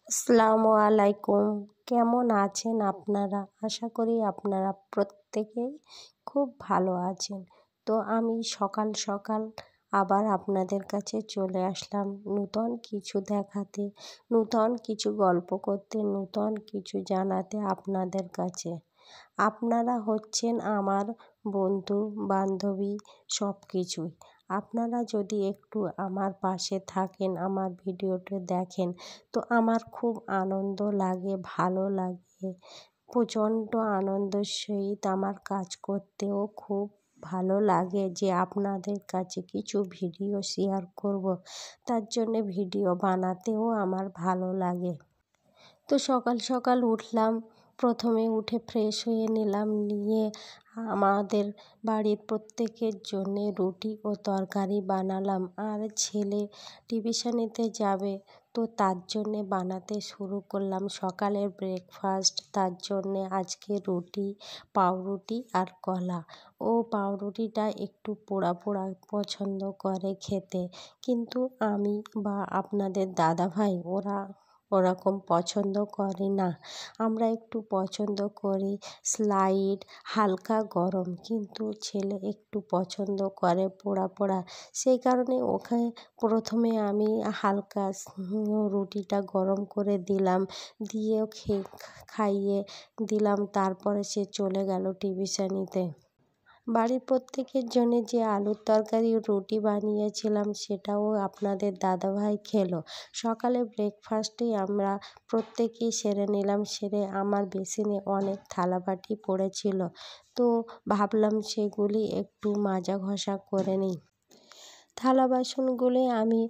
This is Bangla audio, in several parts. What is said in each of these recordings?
আসসালামু আলাইকুম। কেমন আছেন আপনারা? আশা করি আপনারা প্রত্যেকেই খুব ভালো আছেন। তো আমি সকাল সকাল আবার আপনাদের কাছে চলে আসলাম নূতন কিছু দেখাতে, নূতন কিছু গল্প করতে, নূতন কিছু জানাতে আপনাদের কাছে। আপনারা হচ্ছেন আমার বন্ধু বান্ধবী সব কিছুই। আপনারা যদি একটু আমার পাশে থাকেন, আমার ভিডিওটা দেখেন, তো আমার খুব আনন্দ লাগে, ভালো লাগে। প্রচণ্ড আনন্দের সহিত আমার কাজ করতেও খুব ভালো লাগে যে আপনাদের কাছে কিছু ভিডিও শেয়ার করব। তার জন্যে ভিডিও বানাতেও আমার ভালো লাগে। তো সকাল সকাল উঠলাম, প্রথমে উঠে ফ্রেশ হয়ে নিলাম, নিয়ে আমাদের বাড়ির প্রত্যেকের জন্যে রুটি ও তরকারি বানালাম। আর ছেলে টিউশনিতে যাবে, তো তার জন্যে বানাতে শুরু করলাম সকালের ব্রেকফাস্ট। তার জন্যে আজকে রুটি, পাউরুটি আর কলা। ও পাউরুটিটা একটু পোড়া পোড়া পছন্দ করে খেতে, কিন্তু আমি বা আপনাদের দাদাভাই ওরকম পছন্দ করে না। আমরা একটু পছন্দ করি স্লাইড, হালকা গরম, কিন্তু ছেলে একটু পছন্দ করে পোড়া পোড়া। সেই কারণে ওকে প্রথমে আমি হালকা রুটিটা গরম করে দিলাম, দিয়ে খাইয়ে দিলাম। তারপরে সে চলে গেল টিউশনিতে। বাড়ির প্রত্যেকের জন্যে যে আলুর তরকারি ও রুটি বানিয়েছিলাম সেটাও আপনাদের দাদাভাই খেলো। সকালে ব্রেকফাস্টেই আমরা প্রত্যেকেই সেরে নিলাম। সেরে আমার বেসিনে অনেক থালাবাটি পড়েছিল, তো ভাবলাম সেগুলি একটু মাজা ঘষা করে নিই। থালা বাসনগুলি আমি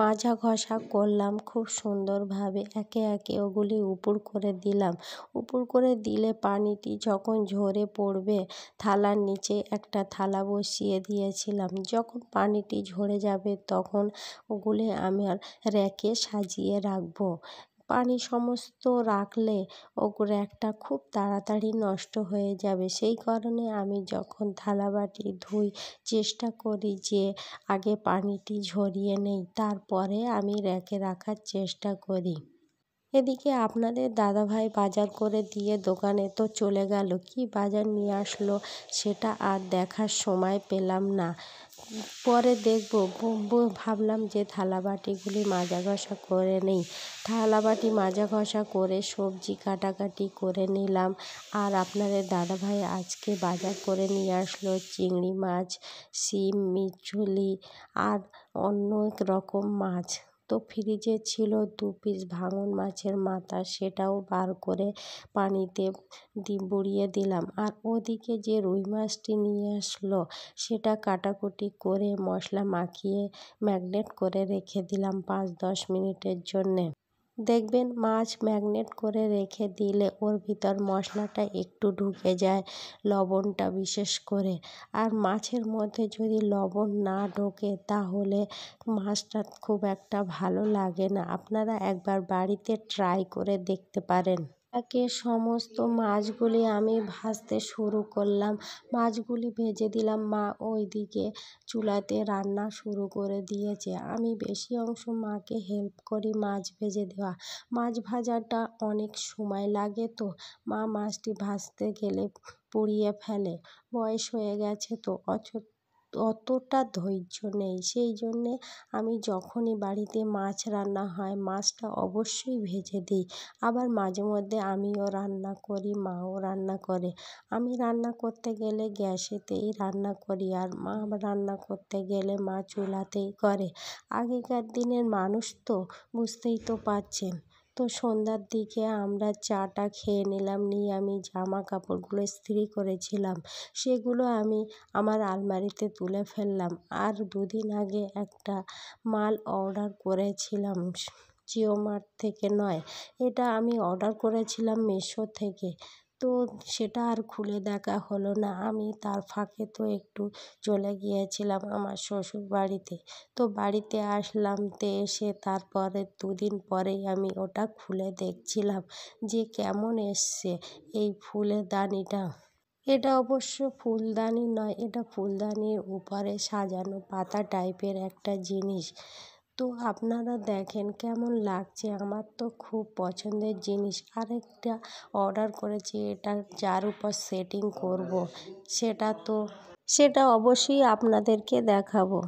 মাজা ঘষা করলাম খুব সুন্দরভাবে। একে একে ওগুলি উপর করে দিলাম। উপর করে দিলে পানিটি যখন ঝরে পড়বে, থালার নিচে একটা থালা বসিয়ে দিয়েছিলাম। যখন পানিটি ঝরে যাবে তখন ওগুলি আমি আর র্যাকে সাজিয়ে রাখবো। পানি সমস্ত রাখলে র্যাকটা খুব তাড়াতাড়ি নষ্ট হয়ে যাবে। সেই কারণে আমি যখন থালাবাটি ধুই চেষ্টা করি যে আগে পানিটি ঝরিয়ে নেই, তারপরে আমি র্যাকে রাখার চেষ্টা করি। এদিকে আপনাদের দাদাভাই বাজার করে দিয়ে দোকানে তো চলে গেল। কি বাজার নিয়ে আসলো সেটা আর দেখার সময় পেলাম না। পরে দেখব, ভাবলাম যে থালাবাটিগুলি মাজা ঘষা করে নেই। থালাবাটি মাজা ঘষা করে সবজি কাটাকাটি করে নিলাম। আর আপনাদের দাদাভাই আজকে বাজার করে নিয়ে আসলো চিংড়ি মাছ, শিম, মিছলি আর অনেক রকম মাছ। তো ফ্রিজে ছিল 2 পিস ভাঙন মাছের মাথা, সেটাও বার করে পানিতে বুড়িয়ে দিলাম। আর ওদিকে যে রুই মাছটি নিয়ে আসলো সেটা কাটাকুটি করে মশলা মাখিয়ে ম্যাগনেট করে রেখে দিলাম 5-10 মিনিটের জন্যে। দেখবেন মাছ ম্যাগনেট করে রেখে দিলে ওর ভিতর মশলাটা একটু ঢুকে যায়, লবণটা বিশেষ করে। আর মাছের মধ্যে যদি লবণ না ঢোকে তাহলে মাছটা খুব একটা ভালো লাগে না। আপনারা একবার বাড়িতে ট্রাই করে দেখতে পারেন। একে সমস্ত মাছগুলি আমি ভাজতে শুরু করলাম। মাছগুলি ভেজে দিলাম। মা ওইদিকে চুলাতে রান্না শুরু করে দিয়েছে। আমি বেশি অংশ মাকে হেল্প করি মাছ ভেজে দেওয়া। মাছ ভাজাটা অনেক সময় লাগে, তো মা মাছটি ভাজতে গেলে পুড়িয়ে ফেলে। বয়স হয়ে গেছে, তো অতটা ধৈর্য নেই। সেই জন্যে আমি যখনই বাড়িতে মাছ রান্না হয় মাছটা অবশ্যই ভেজে দিই। আবার মাঝে মধ্যে আমিও রান্না করি, মাও রান্না করে। আমি রান্না করতে গেলে গ্যাসেতেই রান্না করি, আর মা রান্না করতে গেলে মা চুলাতেই করে। আগেকার দিনের মানুষ তো, বুঝতেই তো পারছেন। তো সন্ধ্যার দিকে আমরা চাটা খেয়ে নিলাম। নিয়ে আমি জামা কাপড়গুলো ইস্ত্রি করেছিলাম সেগুলো আমি আমার আলমারিতে তুলে ফেললাম। আর 2 দিন আগে একটা মাল অর্ডার করেছিলাম, জিও মার্ট থেকে নয়, এটা আমি অর্ডার করেছিলাম মিশো থেকে। তো সেটা আর খুলে দেখা হলো না। আমি তার ফাঁকে তো একটু চলে গিয়েছিলাম আমার শ্বশুর বাড়িতে। তো বাড়িতে আসলাম, তো এসে তারপরে 2 দিন পরেই আমি ওটা খুলে দেখছিলাম যে কেমন এসছে এই ফুলদানিটা। এটা অবশ্য ফুলদানি নয়, এটা ফুলদানির উপরে সাজানো পাতা টাইপের একটা জিনিস। তো আপনারা দেখেন কেমন লাগছে, আমার তো খুব পছন্দের জিনিস। আরেকটা অর্ডার করেছি, এটা যার উপর সেটিং করব সেটা অবশ্যই আপনাদেরকে দেখাবো।